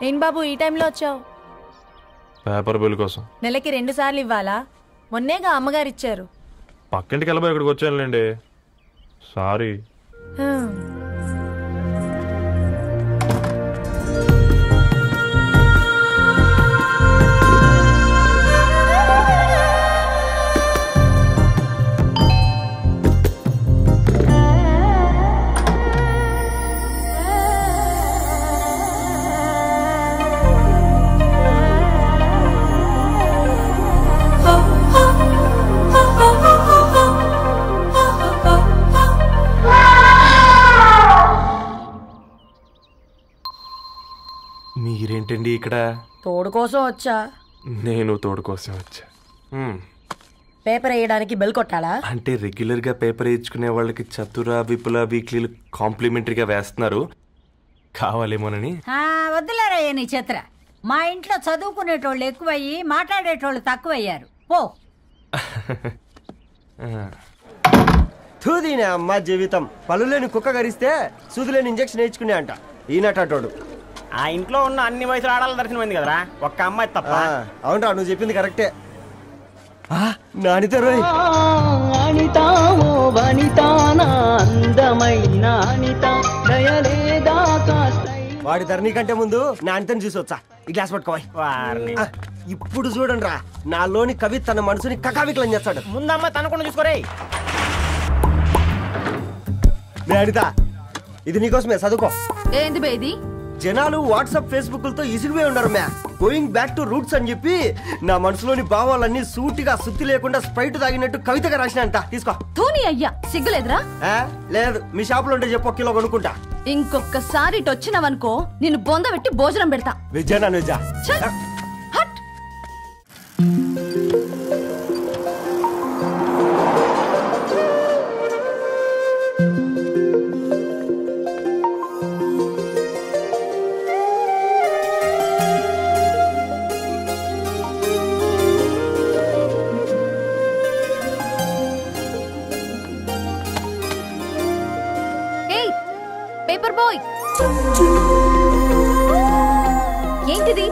ఏం బాబు ఈ టైంలో వచ్చావు? పేపర్ బిల్ కోసం. నెలకి 2 సార్లు ఇవ్వాలా? మొన్నేగా అమ్మగారు ఇచ్చారు. పక్కింటికి వెళ్ళబోయి ఇక్కడికి వచ్చానులేండి. సారీ. మీరేంటండి ఇక్కడ? తోడు కోసం వచ్చా. నేను తోడు కోసం వచ్చా. పేపర్ వేయడానికి బెల్ కొట్టాలా? అంటే రెగ్యులర్ గా పేపర్ వేయించుకునే వాళ్ళకి చతుర విపుల వీక్లీలు కాంప్లిమెంటరీగా వేస్తున్నారు, కావాలేమోనని. వద్దులేరా నీ చిత్ర. మా ఇంట్లో చదువుకునేటోళ్ళు ఎక్కువయ్యి మాట్లాడేటోళ్ళు తక్కువయ్యారు. పో. తూదీనే అమ్మ జీవితం. పలులేని కుక్క గరిస్తే సూదులేని ఇంజక్షన్ వేయించుకునే అంట ఈనటోడు. ఆ ఇంట్లో ఉన్న అన్ని వయసులు ఆడాలి దర్శనమైంది కదరా, ఒక్క అమ్మాయి తప్ప. అవునరా, నువ్వు చెప్పింది కరెక్టే. నానితో రోయ్. వాడి ధరణి కంటే ముందు నానితని చూసి వచ్చా. ఈ గ్లాస్ పట్టుకోవాలి. ఇప్పుడు చూడండి రా, నాలోని కవి తన మనసుని కకావికలం చేస్తాడు. ముందమ్మ తనకుండా చూసుకోరే. అనిత, ఇది నీకోసమే, చదువుకో. ఏంది బేది? జనాలు వాట్సాప్ ఫేస్బుక్లతో ఇసిగిపోయి ఉన్నారు మ్యా. గోయింగ్ బ్యాక్ టు రూట్స్ అని చెప్పి నా మనసులోని భావాలన్నీ సూటిగా సుత్తి లేకుండా స్ప్రైట్ తాగినట్టు కవితగా రాసిన అంట. తీసుకో. తూని అయ్యా, సిగ్గులేదురా? లేదు, మీ షాప్ లో ఉంటే చెప్పు, కిలో కొనుక్కుంటా. ఇంకొకసారి ఇటు వచ్చినవనుకో నిన్ను బొంద పెట్టి భోజనం పెడతా. వెజ్జా నాన్ వెజ్జా? పేపర్ బాయ్, ఏంటిది?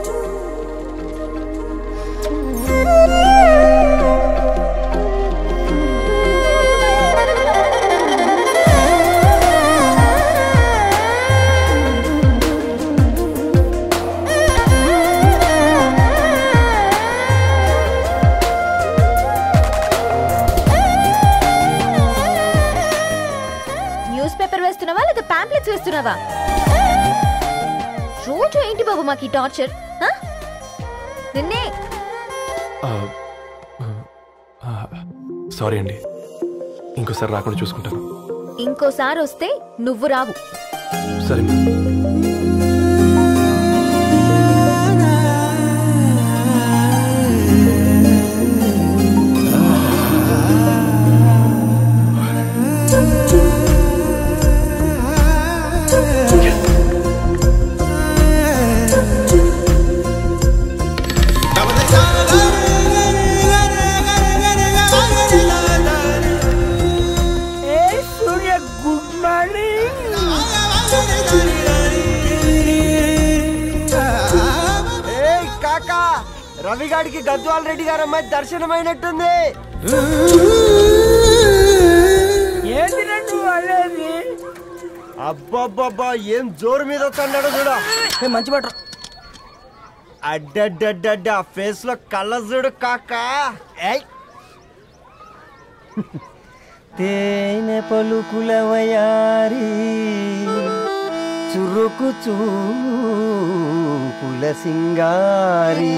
న్యూస్ పేపర్ వేస్తున్నావా లేదా పాంప్లెట్స్ వేస్తున్నావా? రోజు ఏంటి బాబు మాకు టార్చర్? నిన్నే. సారీ అండి, ఇంకోసారి రాకుండా చూసుకుంటాను. ఇంకోసారి వస్తే నువ్వు రావు. సరే. రవిగాడికి గద్వాల్ రెడ్డి గారు అమ్మాయి దర్శనమైనట్టుంది. అబ్బాబ్బా, ఏం జోరు మీద వస్తున్నాడో చూడ. మంచి మాట. అడ్డడ్డడ్డ ఫేస్ లో కళ్ళ చూడు కాకా. తేనె పలుకుల వయారి చురుకు చూపుల సింగారి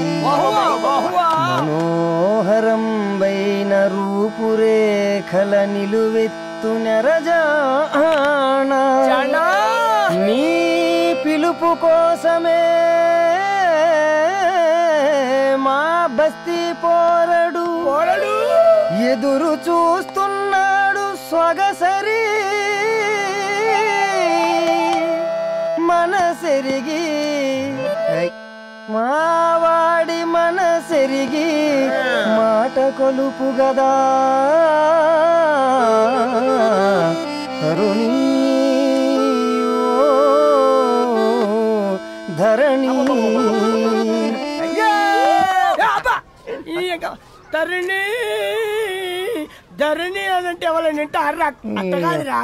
మనోహరం బైన రూపురేఖల నిలువెత్తు నెరజానా నీ పిలుపు కోసమే మా బస్తీ పోరడు ఎదురు చూస్తున్నాడు స్వగసరి మనసెరిగి మావాడి మనసెరిగి మాట కొలుపు గదా తరుణీ ధరణి తరుణి ధరణి అదంటే ఎవరైనా అట్ట కాదురా.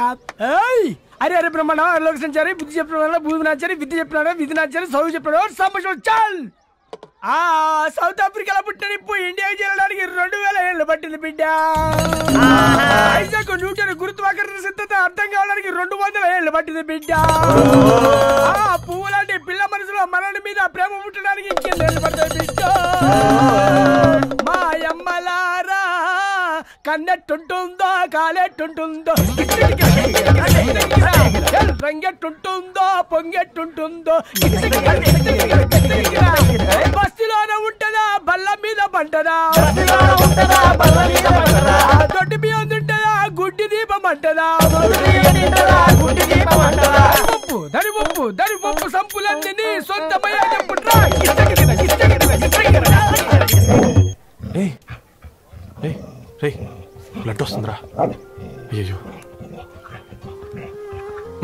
అరే అరే బ్రహ్మణ లోక సంచారి బుద్ధి చెప్పిన భూమి నాచారి విద్య చెప్పినాడు విధి నాచారి చదువు చెప్పినాడు సంభాషణ చాల్. సౌత్ ఆఫ్రికాలో పుట్టిన ఇప్పుడు ఇండియాకి చేరడానికి 2000 ఏళ్ళు పట్టింది బిడ్డ. ఐజాక్ న్యూటన్ గురుత్వాకర్షణ సిద్ధత అర్థం కావడానికి 200 ఏళ్ళు పట్టింది బిడ్డ. పువ్వు లాంటి పిల్ల మనసులో మనని మీద ప్రేమ పుట్టడానికి ఇంకేళ్ళు పడతాయి బిడ్డ. మా అమ్మలారా కన్నెట్టుంటుందో కాలెట్టుంటుందో రంగెట్టుంటుందో పొంగెట్టుంటుందో బస్తిలోనే ఉంటదా బల్ల మీద పంటదా దొడ్డి బియ్యం తింటదా గుడ్డి దీపం అంటదా దరి పప్పు సంపులన్నీ సొంతమయ్యా చెప్పుట్రా. బ్లడ్ వస్తుందిరా. అయ్యో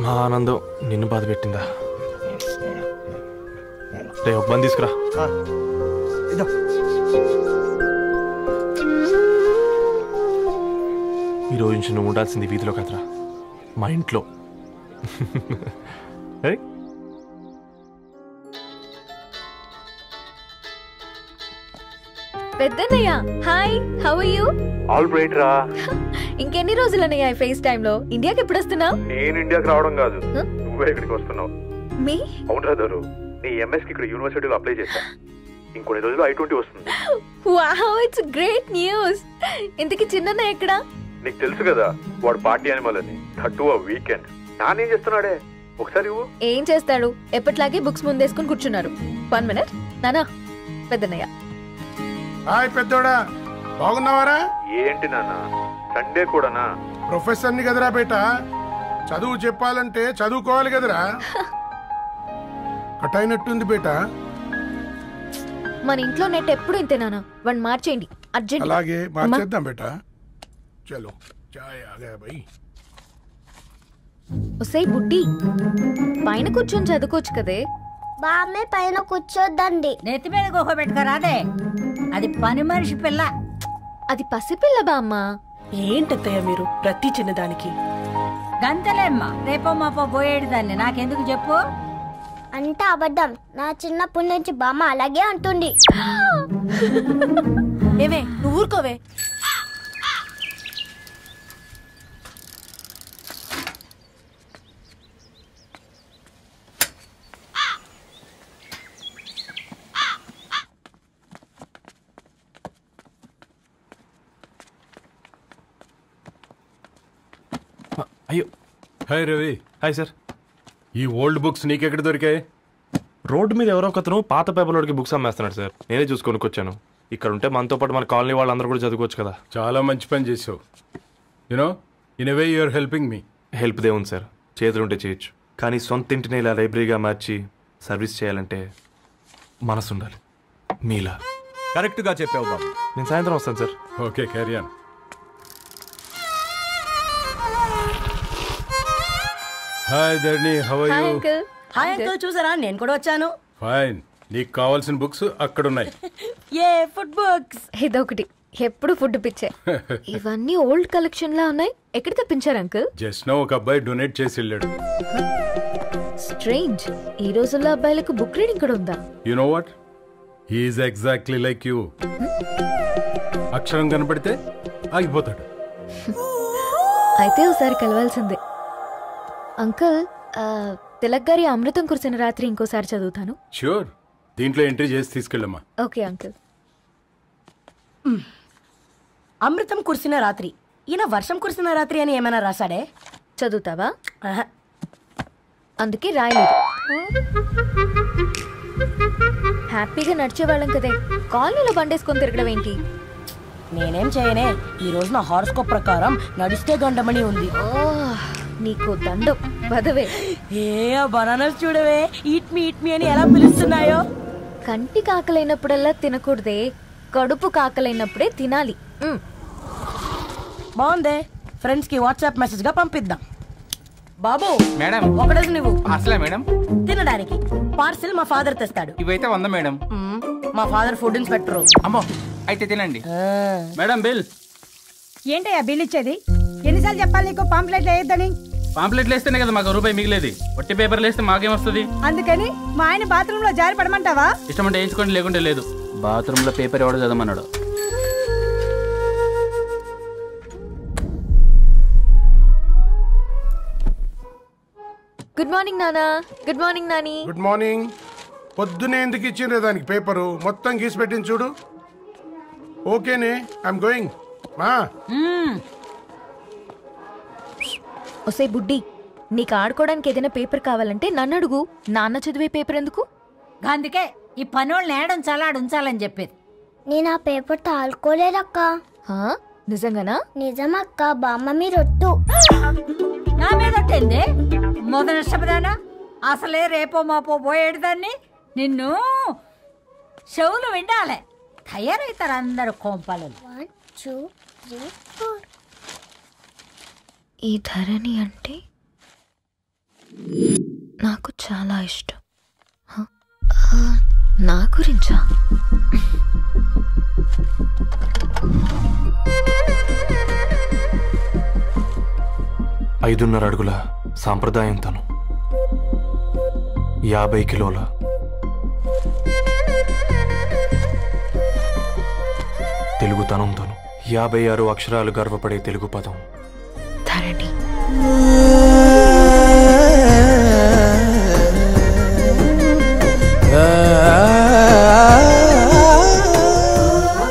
మా ఆనందం నిన్ను బాధ పెట్టిందా? రే ఒక బంద్ తీసుకురా. ఈరోజు నుంచి నువ్వు ఉండాల్సింది వీధిలో కదరా, మా ఇంట్లో. పెద్దన్నయ్య hi, how are you? All right రా. ఇంకెన్ని రోజులన్నయ్య ఫేస్ టైమ్ లో? ఇండియాకి ఎప్పుడు వస్తున్నావు? నేను ఇండియాకి రావడం కాదు, నువ్వే ఇక్కడికి వస్తున్నావు. మీ అవునరా దరు, నీ ఎంఎస్ కి ఇక్కడ యూనివర్సిటీలో అప్లై చేశా. ఇంకొన్ని రోజులు I-20 వస్తుంది. Wow, it's great news. ఇంతకి చిన్నన్నయ్య ఎక్కడ? నీకు తెలుసు కదా వాడు పార్టీ అనిమల్ అని. థర్టూ వీకెండ్ నానేం చేస్తున్నాడే ఒకసారి ఇవ్వు. ఏం చేస్తాడు, ఎప్పటిలాగే బుక్స్ ముందేసుకుని కూర్చున్నారు. 1 మినిట్ నానా. పెద్దన్నయ్య హాయ్ పెద్దోడా, బాగున్నావారా? ఏంటి నాన్న సండే కూడానా? ప్రొఫెసర్ ని కదరా బేట, చదువు చెప్పాలంటే చదువుకోవాలి కదరా. కట్ అయినట్టుంది బేట. మన ఇంట్లో నెట్ ఎప్పుడు ఇంతే నాన్న, వన్ మార్చేయండి అర్జెంట్. అలాగే మార్చేద్దాం బేట. చలో చాయ్ ఆ గయా భయ్. ఒసేయ్ బుడ్డి, పైన కూర్చొని చదువుకోవచ్చు కదే. బామ్మే పైన కూర్చోద్దండి. నెత్తి మీద గుహ పెట్టుకోరాదే, అది పని మనిషి పిల్ల. అది పసిపిల్ల బామ్మ. ఏంటత్తయ్య మీరు ప్రతి చిన్నదానికి? గంతలేమ్మా, రేపో మాపో పోయేడు దాన్ని, నాకెందుకు చెప్పు? అంటే అబద్ధం. నా చిన్నప్పటి నుంచి బామ్మ అలాగే అంటుంది. ఏమే నువ్వు ఊరుకోవే. అయ్యో హాయ్ రవి. Hi sir. ఈ ఓల్డ్ బుక్స్ నీకెక్కడ దొరికాయి? రోడ్డు మీద ఎవరో ఒకతను పాత పేపర్లోకి బుక్స్ అమ్మేస్తున్నాడు సార్. నేనే చూసుకొని వచ్చాను. ఇక్కడ ఉంటే మనతో పాటు మన కాలనీ వాళ్ళందరూ కూడా చదువుకోవచ్చు కదా. చాలా మంచి పని చేసావు. You know in a way you're helping me. Help దేవుంది సార్, చేతులుంటే చేయొచ్చు. కానీ సొంత ఇంటిని ఇలా లైబ్రరీగా మార్చి సర్వీస్ చేయాలంటే మనసు ఉండాలి. మీలా కరెక్ట్గా చెప్పావు బాబు. నేను సాయంత్రం వస్తాను sir. Okay carry on. Hi Dharni, how are hi you? Uncle. Hi uncle, చూసారా నేను కూడా వచ్చాను. ఫైన్. నీకు కావాల్సిన బుక్స్ అక్కడ ఉన్నాయి. ఏ ఫుడ్ బుక్స్? ఇదొకటి, ఎప్పుడు ఫుడ్ పిచ్చే. ఇవన్నీ ఓల్డ్ కలెక్షన్ లా ఉన్నాయి. ఎక్కడ తెప్పించారు అంకుల్? జస్ట్ నో ఒక అబ్బాయి డొనేట్ చేసి వెళ్ళాడు. స్ట్రేంజ్, ఈ రోజుల్లో అబ్బాయిలకు బుక్ రీడింగ్ కూడా ఉందా? You know what, he is exactly like you. అక్షరం కనపడితే ఆగిపోతాడు. అయితే ఒకసారి కలవాల్సిందే. అంకుల్, తిలక్ గారి అమృతం కురిసిన రాత్రి ఇంకోసారి చదువుతాను. ష్యూర్, దీంట్లో ఎంట్రీ చేసి తీసుకెళ్ళమ్మా. Okay uncle. అమృతం కురిసిన రాత్రి. ఈయన వర్షం కురిసిన రాత్రి అని ఏమైనా రాశాడే? చదువుతావా? ఆహా. అందుకే రాయలేదు. హ్యాపీగా నడిచేవాళ్ళం కదే, కాలనీలో బండేసుకొని తిరగడం ఏంటి? నేనేం చేయనే, ఈ రోజు నా హారోస్కోప్ ప్రకారం నడిస్తే గండమణి ఉంది. నీకు దండం పదవే. ఏ బనానాస్ చూడవే, ఈట్ మీ అని ఎలా పిలుస్తున్నాయో. కంటి కాకలైనప్పుడల్లా తినకూడదే, కడుపు కాకలైనప్పుడే తినాలి. బాగుందే, ఫ్రెండ్స్ కి వాట్సాప్ మెసేజ్ గా పంపిద్దాం. బాబు మేడం, ఒకడేసి నువ్వు అసలే మేడం తినడానికి పార్సిల్ మా ఫాదర్ తెస్తాడు. ఇవైతే 100 మేడం. మా ఫాదర్ ఫుడ్ ఇన్స్పెక్టర్. అమ్మో, అయితే తినండి మేడం బిల్. ఏంటయ్యా బిల్ ఇచ్చేది? ఎన్నిసార్లు చెప్పాలి నీకు పాంప్లెట్ వేయొద్దని? పాంప్లెట్లు వేస్తేనే కదా మాకు రూపాయి మిగిలేది. ఒట్టి పేపర్లు వేస్తే మాకేమొస్తుంది? అందుకని మా ఆయన బాత్రూమ్ లో జారి పడమంటావా? ఇష్టం అంటే వేయించుకోండి, లేకుంటే లేదు. బాత్రూమ్ లో పేపర్ ఎవడో చదవమన్నాడు. గుడ్ మార్నింగ్ నానా. Good morning Nani. Good morning. పొద్దునే ఎందుకు ఇచ్చిండ్రే దానికి పేపరు? మొత్తం గీసి పెట్టింది చూడు. ఓకేనే, ఐఎమ్ గోయింగ్. మా ఒసే బుడ్డి, నీకు ఆడుకోవడానికి ఏదైనా పేపర్ కావాలంటే నన్ను అడుగు. నాన్న చదివే పేపర్ ఎందుకు? అందుకే ఈ పనోళ్ళని ఏడుంచాలా ఉంచాలని చెప్పేది. నేను ఆ పేపర్ తాలుకోలేదక్క. నిజంగానా? నిజమక్క, బామ్మ మీరొట్టు. నా మీద ఒట్టేంది? మొదటి నష్టపదానా? అసలే రేపో మాపో పోయేడు దాన్ని. నిన్ను చెవులు వినాలే. తయారవుతారు అందరు కోంపాలు. 1 2 3 4. ఈ ధరణి అంటే నాకు చాలా ఇష్టం. నా గురించా? ఐదున్నర అడుగుల సాంప్రదాయం తను, 50 కిలోల తెలుగుతనం తను, 56 అక్షరాలు గర్వపడే తెలుగు పదం ధరణి.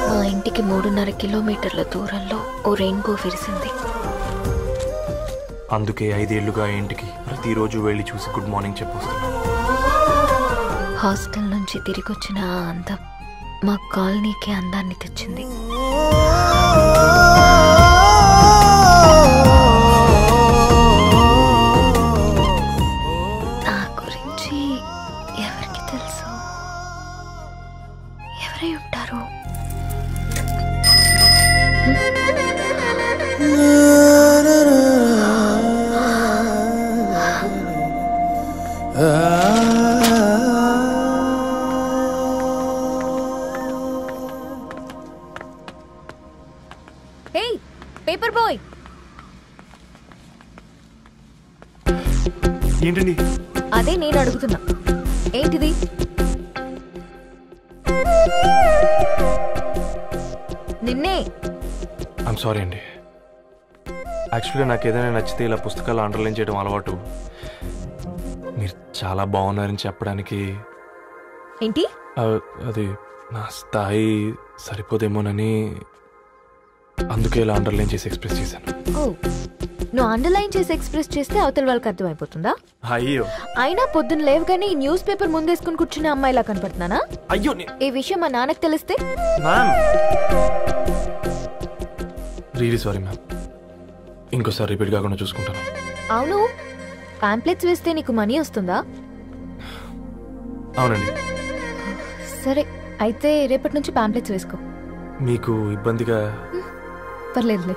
మా ఇంటికి 3.5 కిలోమీటర్ల దూరంలో ఓ రెయిన్బో విరిసింది. అందుకే 5 ఏళ్లుగా ఇంటికి ప్రతిరోజు వెళ్ళి చూసి గుడ్ మార్నింగ్ చెప్పొస్తున్నాను. హాస్టల్ నుంచి తిరిగి వచ్చిన ఆ అందం మా కాలనీకి అందాన్ని తెచ్చింది. నా గురించి ఎవరికి తెలుసు? ఎవరై ఉంటారు? ఏయ్ పేపర్ బాయ్, ఏంటండి? అదే నేను అడుగుతున్నా. ఏంటిది? నిన్నే. ఐమ్ సారీ అండి. యాక్చువల్గా నాకు ఏదైనా నచ్చితే ఇలా పుస్తకాలు అండర్లైన్ చేయడం అలవాటు. మీరు చాలా బాగున్నారని చెప్పడానికి. ఏంటి? అది నా స్థాయి సరిపోదేమోనని అందుకే ఇలా అండర్లైన్ చేసి ఎక్స్ప్రెస్ చేశాను. ఓ, నువ్వు అండర్లైన్ చేసి ఎక్స్ప్రెస్ చేస్తే అవతల వాళ్ళకి అర్థమైపోతుందా? అయ్యో, అయినా పొద్దున్న లేవగానే ఈ న్యూస్ పేపర్ ముందేసుకుని కూర్చునే అమ్మాయిలా కనపడుతున్నానా? అయ్యో, ఈ విషయం మా నాన్నకి తెలిస్తే? Ma'am, really sorry ma'am. ఇంకోసారి రిపీట్ కాకుండా చూసుకుంటాను. అవును, పాంప్లెట్స్ వేస్తే నీకు మనీ వస్తుందా? అవునండి. సరే, అయితే రేపటి నుంచి పాంప్లెట్స్ వేసుకో. మీకు ఇబ్బందిగా? పర్లేదులే.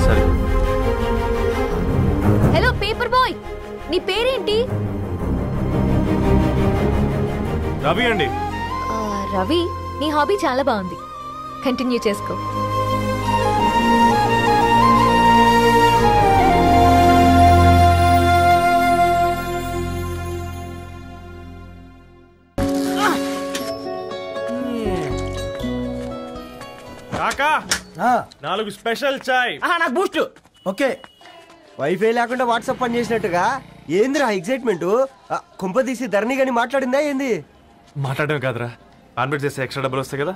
సరే. హలో పేపర్ బాయ్, నీ పేరేంటి? రవి అండి. రవి, నీ హాబీ చాలా బాగుంది, కంటిన్యూ చేసుకో. కాకా, 4 స్పెషల్ చాయ్. నాకు బూస్ట్. ఓకే. వైఫై లేకుండా వాట్సాప్ పని చేసినట్టుగా ఏందిరా ఎక్సైట్మెంట్? కుంప తీసి ధరణి గాని మాట్లాడిందా ఏంది? మాట్లాడడం కాదురా, కాన్వర్ట్ చేస్తే ఎక్స్ట్రా డబ్బులు వస్తాయి కదా,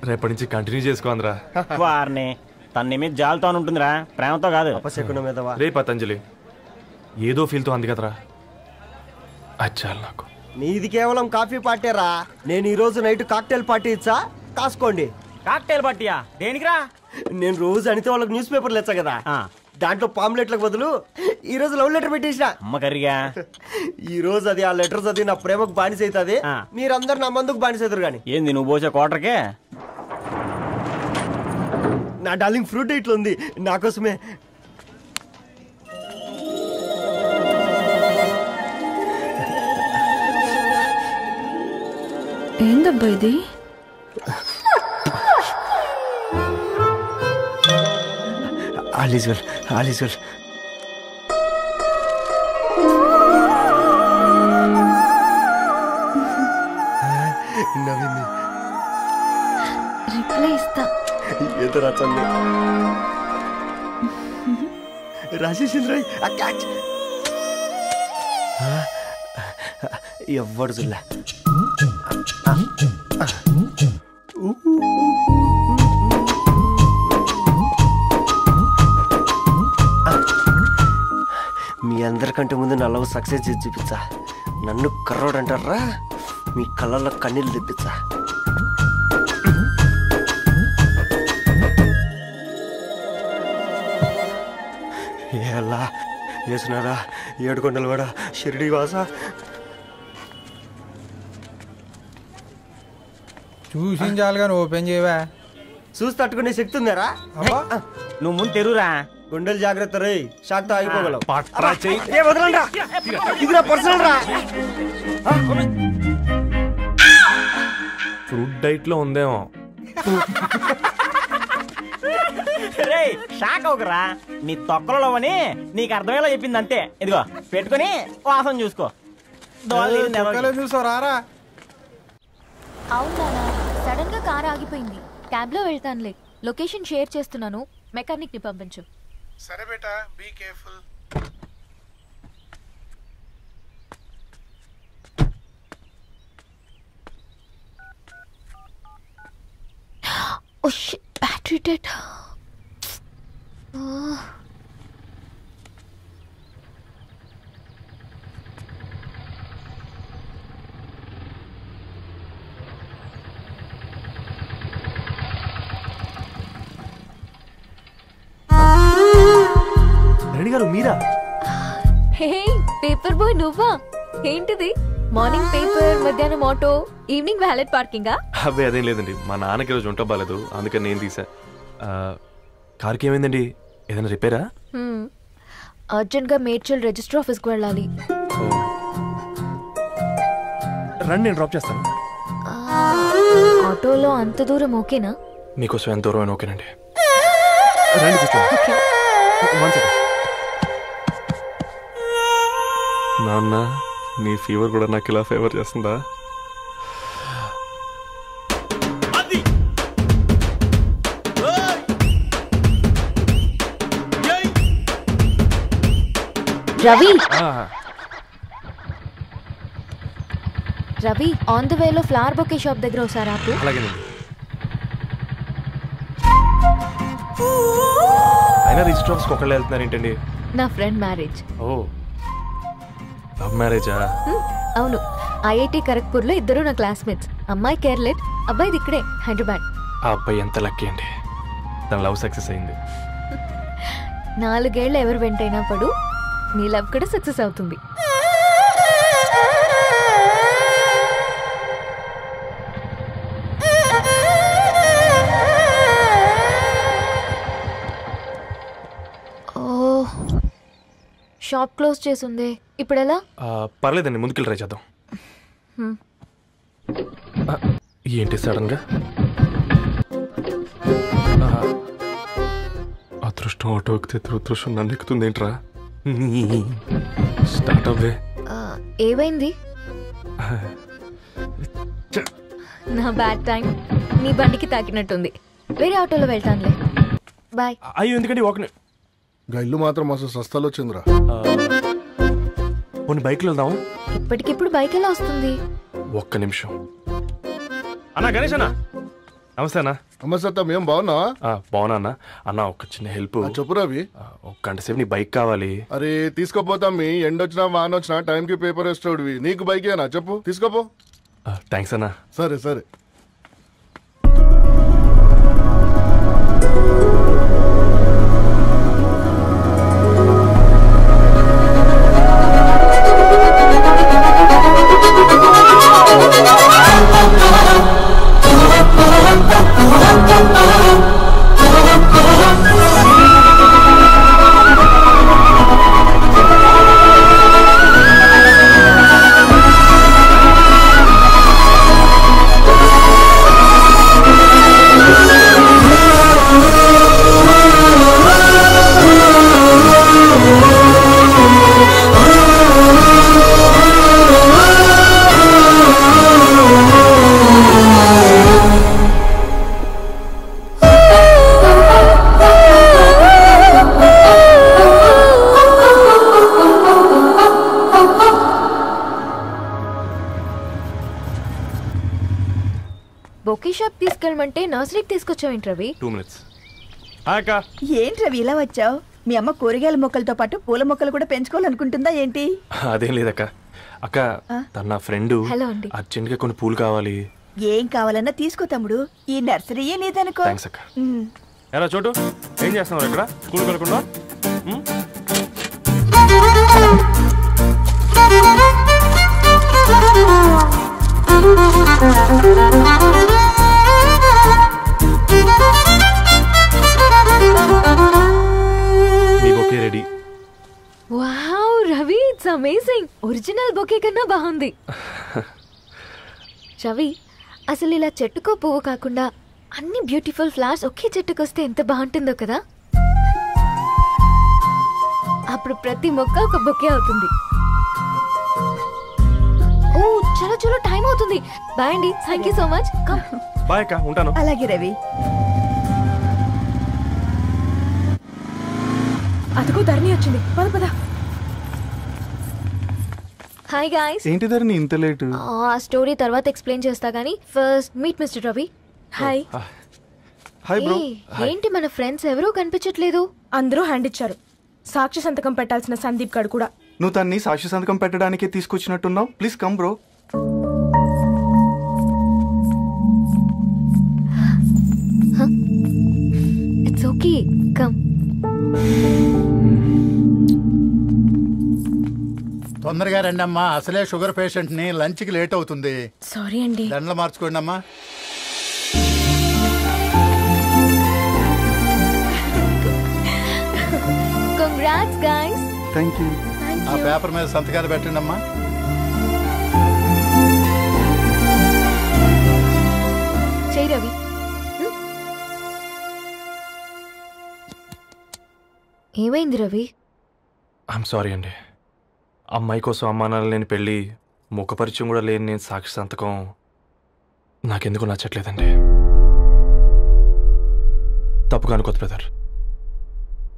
రేపటి నుంచి కంటిన్యూ చేసుకోందిరా. వారిని తన మీద జాలతో ఉంటుందిరా, ప్రేమతో కాదు. రే పతంజలి, ఏదో ఫీల్తో అంది కదరా, అది చాలు నాకు. నీది కేవలం కాఫీ పార్టీరా. నేను ఈ రోజు నైట్ కాక్టైల్ పార్టీ ఇచ్చా, కాసుకోండి. కాక్టైల్ పార్టీయా? దేనికిరా? నేను రోజు అనితే వాళ్ళకి న్యూస్ పేపర్లు ఇచ్చా కదా, దాంట్లో పాంప్లెట్లకు బదులు ఈ రోజు లవ్ లెటర్ పెట్టేసిన. అమ్మ కర్రీగా ఈ రోజు అది ఆ లెటర్ చదివి నా ప్రేమకు బానిస అవుతుంది, మీరందరు నా మందుకు బానిస అవుతారు. కానీ ఏంది నువ్వు పోసే క్వార్టర్కే? నా డార్లింగ్ ఫ్రూట్ ఇట్లా ఉంది నా కోసమే. ఏందబ్బా ఇది? All is well, all is well. నవ్వింది. రిప్లై ఇస్తా. ఏదో రాచండి రాజేసింద్ర క్యాచ్. ఎవ్వడు చూడలే. మీ అందరికంటే ముందు నా లవ్ సక్సెస్ చేసి చూపించా. నన్ను కర్రోడు అంటారా, మీ కళ్ళల్లో కన్నీళ్ళు తెప్పించా. ఎలా వేసినారా ఏడుకొండలు కూడా షిరిడి వాస. చూసించాలి కానీ ఓపెన్ చేయవా? చూసి తట్టుకునే శక్తి ఉందారా? నువ్వు ముందు తెరురా. గుండెలు జాగ్రత్త రే, షాక్తో ఆగిపోగలవు. ఫ్రూట్ డైట్ లో ఉందేమో. రే షాక్ అవుకరా, నీ తొక్కలలో అని నీకు అర్థమయ్యేలా చెప్పింది అంతే. ఇదిగో పెట్టుకుని వాసన చూసుకో. చూసారా? అవునా, సడన్ గా కార్ ఆగిపోయింది. క్యాబ్ లో వెళ్తానులే. లొకేషన్ షేర్ చేస్తున్నాను, మెకానిక్ ని పంపించు. సరే బేటా, be careful. Oh shit, battery dead. Reddy గారు మీరా? హే పేపర్ బాయ్, నువ్వా? ఏంటిది? మార్నింగ్ పేపర్, మధ్యాహ్నం ఆటో, ఈవినింగ్ వ్యాలెట్ పార్కింగా? అబ్బాయి అదేం లేదండి, మా నాన్నకి రోజు ఉంట బాలేదు, అందుకని నేను తీసా. కార్కి ఏమైందండి? ఏదైనా రిపేరా? అర్జెంట్ గా మేడ్చల్ రిజిస్టర్ ఆఫీస్కి వెళ్ళాలి. రండి, నేను డ్రాప్ చేస్తాను. ఆటోలో అంత దూరం ఓకేనా? మీకోసం ఎంత దూరం అయినా ఓకేనండి. రండి కూర్చోండి. నాన్న, నీ ఫీవర్ కూడా నాకు ఇలా ఫేవర్ చేస్తుందా? రవి, రవి ఆన్ ద వేలో ఫ్లవర్ బొకే షాప్ దగ్గర ఒకసారి ఆపు. అలాగేనండి. అయినా రిజిస్టర్ ఆఫీస్కి ఒకళ్ళు వెళ్తున్నారు ఏంటండి? నా ఫ్రెండ్ మ్యారేజ్. ఓ, లవ్ మ్యారేజా? అవును, ఐఐటి ఖరగ్పూర్ లో ఇద్దరు నా క్లాస్మేట్స్. అమ్మాయి కేర్లెట్, అబ్బాయిది ఇక్కడే హైదరాబాద్. ఆ అబ్బాయి ఎంత లక్కీ అండి, తన లవ్ సక్సెస్ అయింది. 4 ఏళ్ళు ఎవరు వెంటైనా పడు, నీ లవ్ కూడా సక్సెస్ అవుతుంది. షాప్ క్లోజ్ చేసింది, ఇప్పుడు ఎలా? పర్లేదండి, ముందుకెళ్ళి ట్రై చేద్దాం. ఏంటి సడన్ గా? అదృష్టం ఆటో ఎక్కితే దురదృష్టం నన్ను ఎక్కుతుంది ఏంట్రా? స్టార్ట్ అవ్వే. ఏమైంది? నా బ్యాడ్ టైం నీ బండికి తాకినట్టుంది. వేరే ఆటోలో వెళ్తానులే, బాయ్. అయ్యో ఎందుకండి ఒక ఇల్లు మాత్రం మస్తు సస్తాలు వచ్చిందిరా. కొన్ని బైక్లో వెళ్దాం. ఇప్పటికిప్పుడు బైక్ ఎలా వస్తుంది? ఒక్క నిమిషం. అన్నా గణేష్ అన్న, నమస్తే అన్న. నమస్తే, మేము బాగున్నావా? బాగున్నా అన్న. అన్న ఒక చిన్న హెల్ప్. చెప్పు రవి. ఒక గంట సేపు నీ బైక్ కావాలి. అరే తీసుకోపోతాం, మీ ఎండొచ్చినా వాన వచ్చినా టైంకి పేపర్ వేస్తాడువి. నీకు బైకేనా? చెప్పు, తీసుకోపో. థ్యాంక్స్ అన్న. సరే సరే. తీసుకెళ్ళమంటే నర్సరీకి తీసుకొచ్చావేంటి రవి? 2 minutes. ఏంటి రవి ఇలా వచ్చావు? మీ అమ్మ కూరగాయల మొక్కలతో పాటు పూల మొక్కలు కూడా పెంచుకోవాలనుకుంటుందా ఏంటి? అదేం లేదక్క. అక్క తన నా ఫ్రెండ్ అర్జెంట్గా కొన్ని పూలు కావాలి. ఏం కావాలన్నా తీసుకో తమ్ముడు, ఈ నర్సరీయే లేదనుకో. థ్యాంక్స్ అక్క. ఎలా చోటు ఏం చేస్తున్నావు ఇక్కడ? స్కూల్ కలకుండా మీ bouquet ready. Wow Ravi, it's amazing. Original bouquet కన్నా బాగుంది. రవి, అసలు ఇలా చెట్టుకో పువ్వు కాకుండా అన్ని బ్యూటిఫుల్ ఫ్లవర్స్ ఒకే చెట్టుకొస్తే ఎంత బాగుంటుందో కదా. అప్పుడు ప్రతి మొక్క ఒక బొకే అవుతుంది. ఓ చలో చలో, టైం అవుతుంది. బాయ్ అండి, thank you so much. Bye అక్క, ఉంటాను. అలాగే రవి. అదిగో ధరణి వచ్చింది, పద పద. Hi guys. ఏంటి ధరణి ఇంత లేట్? ఆ స్టోరీ తర్వాత ఎక్స్ప్లెయిన్ చేస్తా గానీ first meet mister Ravi. Hi. Hi bro. ఏంటి మన ఫ్రెండ్స్ ఎవరూ కనిపించట్లేదు? అందరూ హ్యాండ్ ఇచ్చారు. సాక్షి సంతకం పెట్టాల్సిన సందీప్ గడు కూడా. నువ్వు తన్ని సాక్షి సంతకం పెట్టడానికే తీసుకొచ్చినట్టున్నావు. Please come bro. It's okay, come. తొందరగా రండి అమ్మా, అసలే షుగర్ పేషెంట్ ని, లంచ్ కి లేట్ అవుతుంది. సారీ అండి. దండలు మార్చుకోండి అమ్మా. Congrats guys. Thank you. ఆ పేపర్ మీద సంతకాలు పెట్టండి అమ్మా. చెయ్ రవి. ఏమైంది రవి? ఐఎమ్ సారీ అండి. అమ్మాయి కోసం అమ్మానాలు లేని పెళ్ళి, ముఖపరిచయం కూడా లేని నేను సాక్షి సంతకం నాకెందుకు నచ్చట్లేదండి. తప్పుగా అనుకోదు బ్రదర్.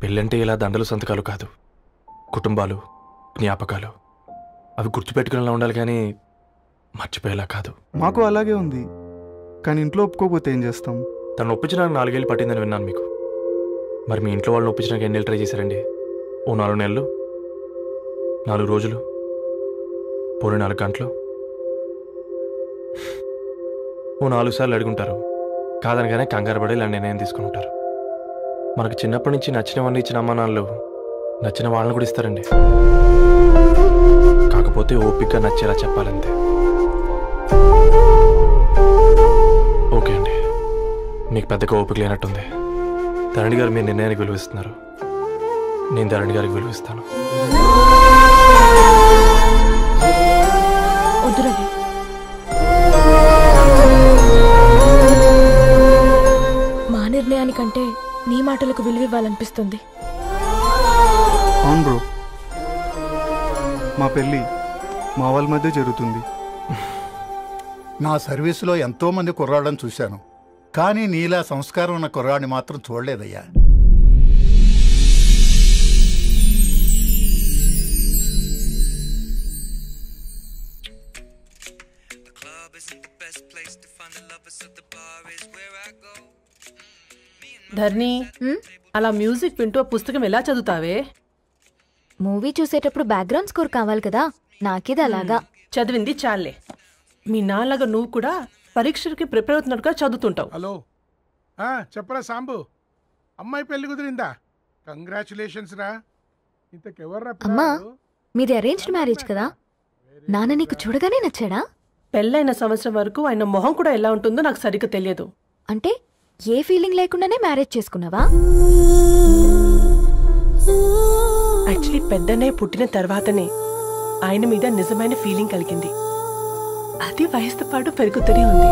పెళ్ళంటే ఇలా దండలు సంతకాలు కాదు, కుటుంబాలు, జ్ఞాపకాలు. అవి గుర్తుపెట్టుకునేలా ఉండాలి కానీ మర్చిపోయేలా కాదు. మాకు అలాగే ఉంది, కానీ ఇంట్లో ఒప్పుకోకపోతే ఏం చేస్తాం? తను ఒప్పించడానికి 4 ఏళ్ళు పట్టిందని విన్నాను మీకు. మరి మీ ఇంట్లో వాళ్ళని ఒప్పించడానికి ఎన్ని ఏళ్ళు ట్రై చేశారండి? ఓ 4 నెలలు, 4 రోజులు, పోనీ 4 గంటలు, ఓ 4 సార్లు అడుగుంటారు. కాదనగానే కంగారు పడి ఇలా నిర్ణయం తీసుకుని ఉంటారు. మనకు చిన్నప్పటి నుంచి నచ్చినవన్నీ ఇచ్చిన అమ్మానాళ్ళు నచ్చిన వాళ్ళని కూడా ఇస్తారండి. కాకపోతే ఓపికగా నచ్చేలా చెప్పాలంతే. ఓకే అండి, మీకు పెద్దగా ఓపిక లేనట్టుంది. ధరణి గారు మీ నిర్ణయానికి విలువిస్తున్నారు, నేను ధరణి గారికి విలువిస్తాను. వద్దు రవి. మా నిర్ణయానికంటే నీ మాటలకు విలువివ్వాలనిపిస్తుంది. అవును బ్రో, మా పెళ్ళి మా వాళ్ళ మధ్య జరుగుతుంది. నా సర్వీసులో ఎంతో మంది కుర్రాళ్ళని చూశాను, కానీ నీలా సంస్కారం ఉన్న కుర్రాడిని మాత్రం చూడలేదయ్యా. ధర్ని, అలా మ్యూజిక్ వింటూ పుస్తకం ఎలా చదువుతావే? మూవీ చూసేటప్పుడు బ్యాక్గ్రౌండ్ స్కోర్ కావాలి కదా, నాకిది అలాగా. చదివింది చాలే. మీ నాన్నగా నువ్వు కూడా పరీక్షలకి ప్రిపేర్ అవుతున్నట్టుగా చదువుతుంటావు. హలో, చెప్పరా సాంబు, అమ్మాయి పెళ్లి కుదిరిందా? కంగ్రాచులేషన్స్ రా. ఇంతకెవర్రా? అమ్మా, మీది అరేంజ్డ్ మ్యారేజ్ కదా, నాన్న నీకు చూడగానే నచ్చాడా? పెళ్ళైన సంవత్సరం వరకు ఆయన మొహం కూడా ఎలా ఉంటుందో నాకు సరిగ్గా తెలియదు. అంటే ఏ ఫీలింగ్ లేకుండానే మ్యారేజ్ చేసుకున్నావా? యాక్చువల్లీ పెద్దనే పుట్టిన తర్వాతనే ఆయన మీద నిజమైన ఫీలింగ్ కలిగింది. అది వయసుతో పాటు పెరుగుతూనే ఉంది.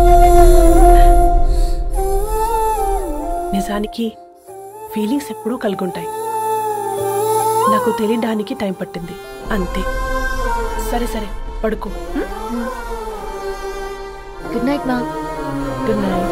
నిజానికి ఫీలింగ్స్ ఎప్పుడూ కలుగుంటాయి, నాకు తెలియడానికి టైం పట్టింది అంతే. సరే సరే, పడుకో. గుడ్ నైట్ మా. Good night.